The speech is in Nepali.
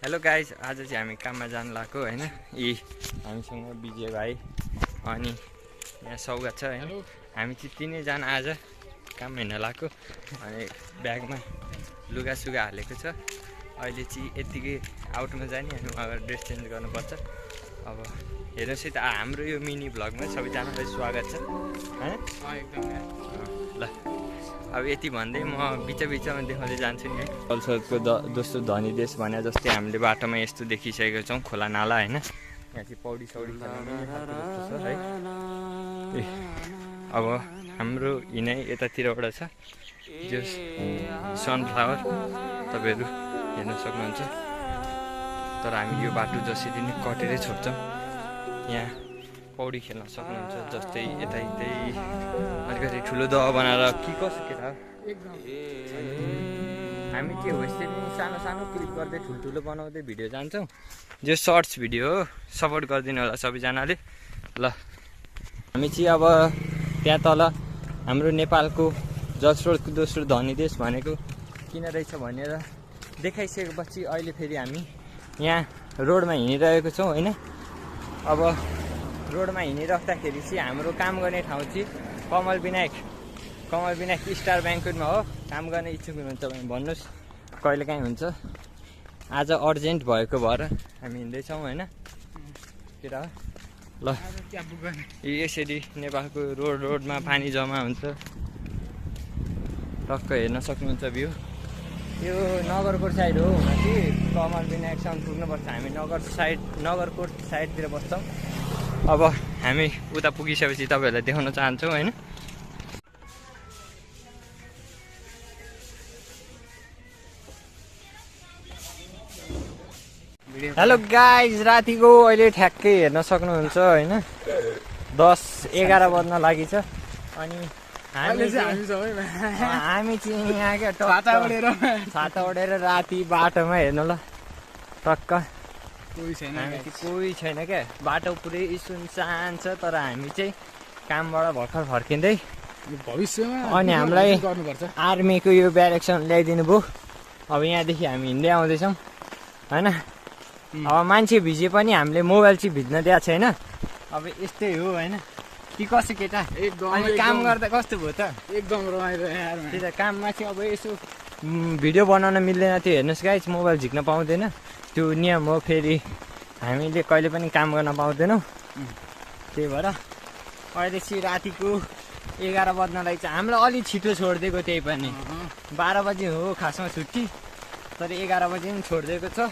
हेलो गाइज, आज चाहिँ हामी काममा जानु लाग्यो होइन। यी हामीसँग विजय भाइ अनि यहाँ सौगात छ होइन। हामी चाहिँ तिनैजना आज काम हिँड्न लाग्यो अनि ब्यागमा लुगासुगा हालेको छ। अहिले चाहिँ यत्तिकै आउटमा जाने अनि उहाँ ड्रेस चेन्ज गर्नुपर्छ। अब हेर्नुहोस् है त, हाम्रो यो मिनी भ्लगमा सबैजनालाई स्वागत छ होइन। ल अब यति भन्दै म बिचमा देखाउँदै जान्छु नि है। कल्चरको दोस्रो धनी देश भने जस्तै हामीले बाटोमा यस्तो देखिसकेको छौँ, खोला नाला होइन। यहाँ चाहिँ पौडी सौडी खेल्ने छ है। अब हाम्रो हिँडाइ यतातिरबाट छ, जो सनफ्लावर तपाईँहरू हेर्न सक्नुहुन्छ। तर हामी यो बाटो जसरी नै कटेरै छोड्छौँ। यहाँ पौडी खेल्न सक्नुहुन्छ, जस्तै यतै अलिकति ठुलो दह बनाएर कि कसो केटा हामी के हो यस्तै पनि सानो क्लिप गर्दै ठुल्ठुलो बनाउँदै भिडियो जान्छौँ। जो सर्ट्स भिडियो हो, सपोर्ट गरिदिनु होला सबैजनाले। ल हामी चाहिँ अब त्यहाँ तल हाम्रो नेपालको जलस्रोतको दोस्रो धनी देश भनेको किन रहेछ भनेर देखाइसकेपछि अहिले फेरि हामी यहाँ रोडमा हिँडिरहेको छौँ होइन। अब रोडमा हिँडिराख्दाखेरि चाहिँ हाम्रो काम गर्ने ठाउँ चाहिँ कमल विनायक स्टार ब्याङ्कमा हो। काम गर्ने इच्छुक हुनुहुन्छ भने भन्नुहोस्, कहिलेकाहीँ हुन्छ। आज अर्जेन्ट भएको भएर हामी हिँड्दैछौँ होइन केटा। ल यसरी नेपालको रोडमा पानी जम्मा हुन्छ, टक्क हेर्न सक्नुहुन्छ भ्यू। यो नगरकोट साइड हो हुन कि कमल विनायकसम्म पुग्नुपर्छ। हामी नगरकोट साइडतिर बस्छौँ। अब हामी उता पुगिसकेपछि तपाईँहरूलाई देखाउन चाहन्छौँ होइन। हेलो गाइज, रातिको अहिले ठ्याक्कै हेर्न सक्नुहुन्छ होइन 10-11 बज्न लागि छ। अनि हामी चाहिँ यहाँ क्या छाता ओढेर राति बाटोमा हेर्नु ल, टक्क कोही छैन क्या। बाटो पुरै सुनसान छ। तर हामी चाहिँ कामबाट भर्खर फर्किँदै भविष्यमा अनि हामीलाई आर्मीको यो ब्यारेक्सन ल्याइदिनु भयो। अब यहाँदेखि हामी हिँड्दै आउँदैछौँ होइन। अब मान्छे भिजे पनि हामीले मोबाइल चाहिँ भिज्न दिएको छैन। अब यस्तै हो होइन कि कसो केटा। अनि काम गर्दा कस्तो भयो त? एकदम रमाइलो। त्यही त काममा चाहिँ अब यसो भिडियो बनाउन मिल्दैन। त्यो हेर्नुहोस् गाइस, मोबाइल झिक्न पाउँदैन, त्यो नियम हो। फेरि हामीले कहिले पनि काम गर्न पाउँदैनौँ। त्यही भएर अहिले चाहिँ रातिको 11 बज्नलाई चाहिँ हामीलाई अलिक छिटो छोडिदिएको। त्यही पनि 12 बजी हो खासमा छुट्टी, तर 11 बजी पनि छोडिदिएको छ।